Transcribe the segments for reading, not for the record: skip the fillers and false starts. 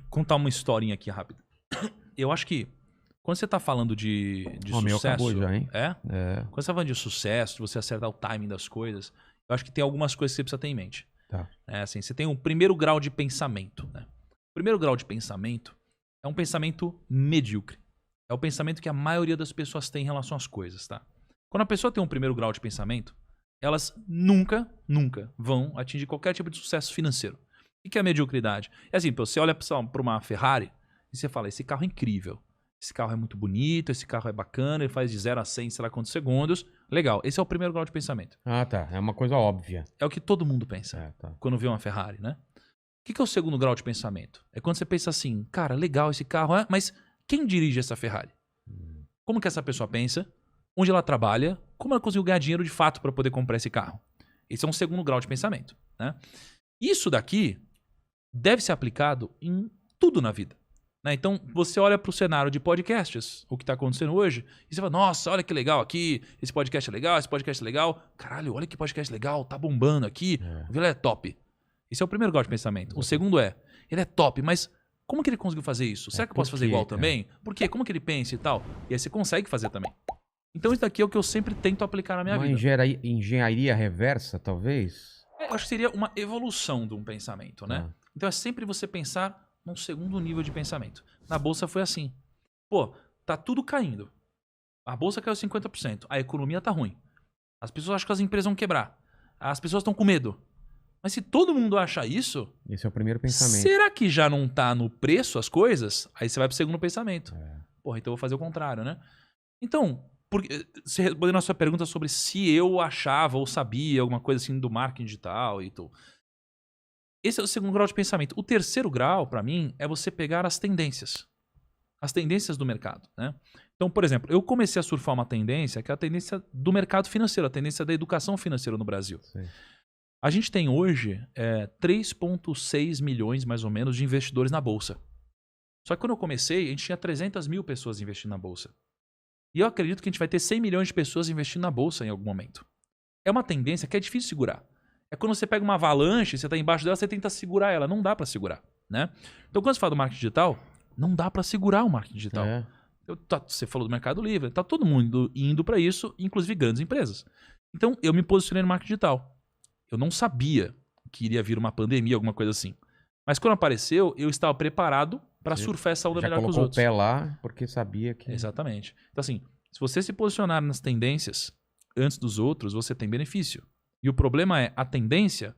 contar uma historinha aqui rápida. Eu acho que quando você tá falando de O meu sucesso... acabou já, hein? É? É. Quando você tá falando de sucesso, de você acertar o timing das coisas, eu acho que tem algumas coisas que você precisa ter em mente. Tá. É, assim, você tem um primeiro grau de pensamento. Né? O primeiro grau de pensamento é um pensamento medíocre. É o pensamento que a maioria das pessoas tem em relação às coisas, tá? Quando a pessoa tem um primeiro grau de pensamento, elas nunca vão atingir qualquer tipo de sucesso financeiro. O que é a mediocridade? É assim, você olha para uma Ferrari e você fala, esse carro é incrível. Esse carro é muito bonito, esse carro é bacana, ele faz de 0 a 100, sei lá quantos segundos. Legal, esse é o primeiro grau de pensamento. Ah, tá. É uma coisa óbvia. É o que todo mundo pensa Tá. quando vê uma Ferrari, né? O que é o segundo grau de pensamento? É quando você pensa assim, cara, legal esse carro, mas quem dirige essa Ferrari? Como que essa pessoa pensa? Onde ela trabalha? Como ela conseguiu ganhar dinheiro de fato para poder comprar esse carro? Esse é um segundo grau de pensamento, né? Isso daqui deve ser aplicado em tudo na vida. Né? Então, você olha para o cenário de podcasts, o que está acontecendo hoje, e você fala, nossa, olha que legal aqui, esse podcast é legal, esse podcast é legal. Caralho, olha que podcast legal, tá bombando aqui, o Vila é top. Esse é o primeiro grau de pensamento. O segundo é, ele é top, mas como que ele conseguiu fazer isso? Será que eu posso fazer igual também? Por quê? Como que ele pensa e tal? E aí você consegue fazer também. Então, isso daqui é o que eu sempre tento aplicar na minha vida. Engenharia reversa, talvez? Eu acho que seria uma evolução de um pensamento, né? Então, é sempre você pensar num segundo nível de pensamento. Na bolsa foi assim. Pô, tá tudo caindo. A bolsa caiu 50%. A economia tá ruim. As pessoas acham que as empresas vão quebrar. As pessoas estão com medo. Mas se todo mundo acha isso... Esse é o primeiro pensamento. Será que já não tá no preço as coisas? Aí você vai pro segundo pensamento. Porra, então eu vou fazer o contrário, né? Então, você respondendo a sua pergunta sobre se eu achava ou sabia alguma coisa assim do marketing digital e tudo. Esse é o segundo grau de pensamento. O terceiro grau, para mim, é você pegar as tendências. As tendências do mercado, né? Então, por exemplo, eu comecei a surfar uma tendência que é a tendência do mercado financeiro, a tendência da educação financeira no Brasil. Sim. A gente tem hoje 3,6 milhões, mais ou menos, de investidores na Bolsa. Só que quando eu comecei, a gente tinha 300 mil pessoas investindo na Bolsa. E eu acredito que a gente vai ter 100 milhões de pessoas investindo na Bolsa em algum momento. É uma tendência que é difícil segurar. É quando você pega uma avalanche, você está embaixo dela, você tenta segurar ela. Não dá para segurar, né? Então, quando você fala do marketing digital, não dá para segurar o marketing digital. Você falou do Mercado Livre, tá todo mundo indo para isso, inclusive grandes empresas. Então, eu me posicionei no marketing digital. Eu não sabia que iria vir uma pandemia, alguma coisa assim. Mas quando apareceu, eu estava preparado para surfar essa onda melhor que os outros. Já colocou o pé lá porque sabia que... Exatamente. Então, assim, se você se posicionar nas tendências antes dos outros, você tem benefício. E o problema é, a tendência,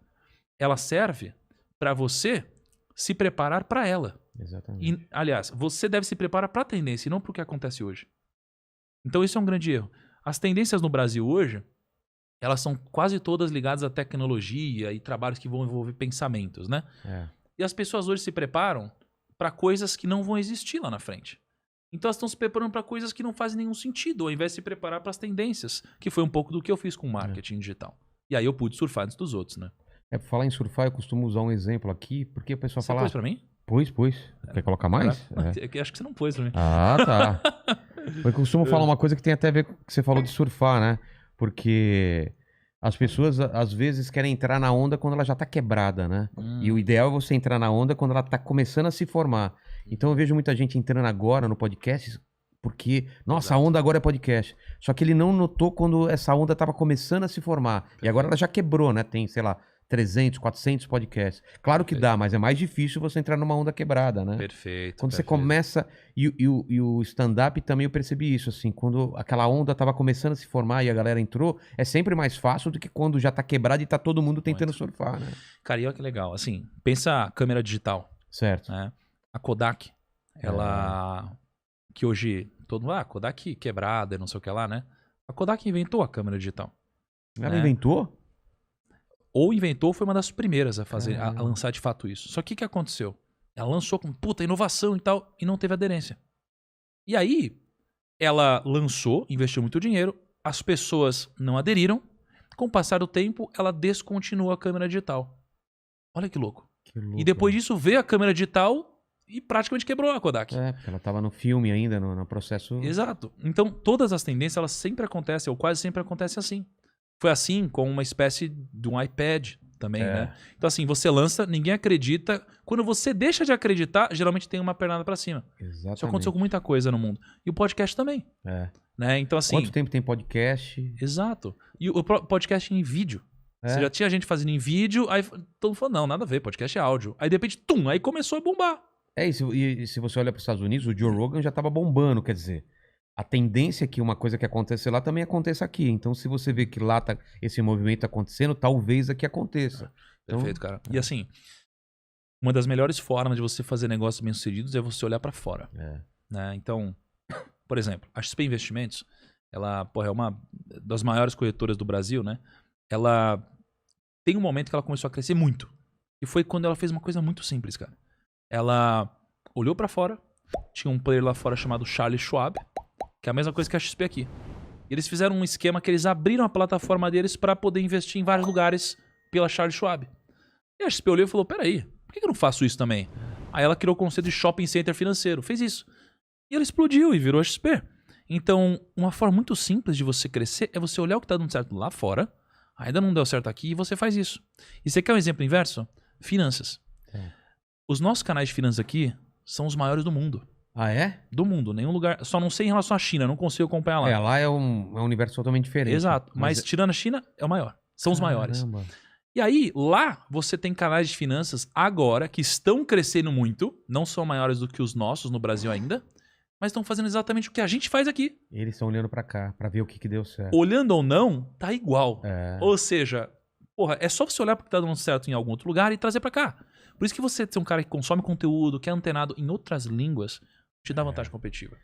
ela serve para você se preparar para ela. Exatamente. E, aliás, você deve se preparar para a tendência e não para o que acontece hoje. Então, isso é um grande erro. As tendências no Brasil hoje, elas são quase todas ligadas à tecnologia e trabalhos que vão envolver pensamentos, né? E as pessoas hoje se preparam para coisas que não vão existir lá na frente. Então elas estão se preparando para coisas que não fazem nenhum sentido, ao invés de se preparar para as tendências, que foi um pouco do que eu fiz com o marketing digital. E aí eu pude surfar antes dos outros, né? Pra falar em surfar, eu costumo usar um exemplo aqui, porque o pessoal Você fala... pôs pra mim? Pôs. Quer colocar mais? Acho que você não pôs pra mim. Ah, tá. Eu costumo falar uma coisa que tem até a ver com o que você falou de surfar, né? Porque as pessoas, às vezes, querem entrar na onda quando ela já tá quebrada, né? E o ideal é você entrar na onda quando ela tá começando a se formar. Então eu vejo muita gente entrando agora no podcast porque, nossa, a onda agora é podcast. Só que ele não notou quando essa onda tava começando a se formar. Perfeito. E agora ela já quebrou, né? Tem, sei lá, 300, 400 podcasts. Claro que dá, mas é mais difícil você entrar numa onda quebrada, né? Perfeito. Quando você começa... E o stand-up também eu percebi isso, assim. Quando aquela onda tava começando a se formar e a galera entrou, é sempre mais fácil do que quando já tá quebrado e tá todo mundo tentando surfar, né? Cara, e olha que legal. Assim, pensa a câmera digital. Certo. Né? A Kodak, ela... Que hoje todo mundo... Kodak quebrada, não sei o que lá, né? A Kodak inventou a câmera digital. Ela inventou? Ou inventou, foi uma das primeiras a fazer, a lançar de fato isso. Só que o que aconteceu? Ela lançou com puta inovação e tal, e não teve aderência. E aí, ela lançou, investiu muito dinheiro, as pessoas não aderiram, com o passar do tempo, ela descontinuou a câmera digital. Olha que louco. E depois disso, veio a câmera digital e praticamente quebrou a Kodak. Porque ela tava no filme ainda, no processo... Exato. Então, todas as tendências, elas sempre acontecem, ou quase sempre acontecem assim. Foi assim com uma espécie de um iPad também, né? Então assim, você lança, ninguém acredita. Quando você deixa de acreditar, geralmente tem uma pernada pra cima. Exatamente. Isso aconteceu com muita coisa no mundo. E o podcast também. Né? Então assim... Quanto tempo tem podcast? Exato. E o podcast em vídeo. Você já tinha gente fazendo em vídeo, aí todo mundo falou, não, nada a ver, podcast é áudio. Aí de repente, aí começou a bombar. E se você olha para os Estados Unidos, o Joe Rogan já estava bombando, quer dizer, a tendência é que uma coisa que acontece lá também aconteça aqui. Então, se você vê que lá esse movimento tá acontecendo, talvez aqui aconteça. Perfeito, cara. E assim, uma das melhores formas de você fazer negócios bem-sucedidos é você olhar para fora. Né? Então, por exemplo, a XP Investimentos, ela é uma das maiores corretoras do Brasil, né? Ela tem um momento que ela começou a crescer muito. E foi quando ela fez uma coisa muito simples, cara. Ela olhou pra fora, tinha um player lá fora chamado Charles Schwab, que é a mesma coisa que a XP aqui. E eles fizeram um esquema que eles abriram a plataforma deles para poder investir em vários lugares pela Charles Schwab. E a XP olhou e falou, peraí, por que eu não faço isso também? Aí ela criou o conceito de shopping center financeiro, fez isso. E ela explodiu e virou a XP. Então, uma forma muito simples de você crescer é você olhar o que está dando certo lá fora, ainda não deu certo aqui e você faz isso. E você quer um exemplo inverso? Finanças. Os nossos canais de finanças aqui são os maiores do mundo. Ah, é? Do mundo. Nenhum lugar. Só não sei em relação à China, não consigo acompanhar lá. Lá é um universo totalmente diferente. Exato. Mas tirando a China, é o maior. São os maiores. E aí, lá, você tem canais de finanças agora que estão crescendo muito. Não são maiores do que os nossos no Brasil ainda. Mas estão fazendo exatamente o que a gente faz aqui. Eles estão olhando pra cá, pra ver o que deu certo. Olhando ou não, tá igual. Ou seja, porra, é só você olhar porque tá dando certo em algum outro lugar e trazer pra cá. Por isso que você ser um cara que consome conteúdo, que é antenado em outras línguas, te dá vantagem competitiva.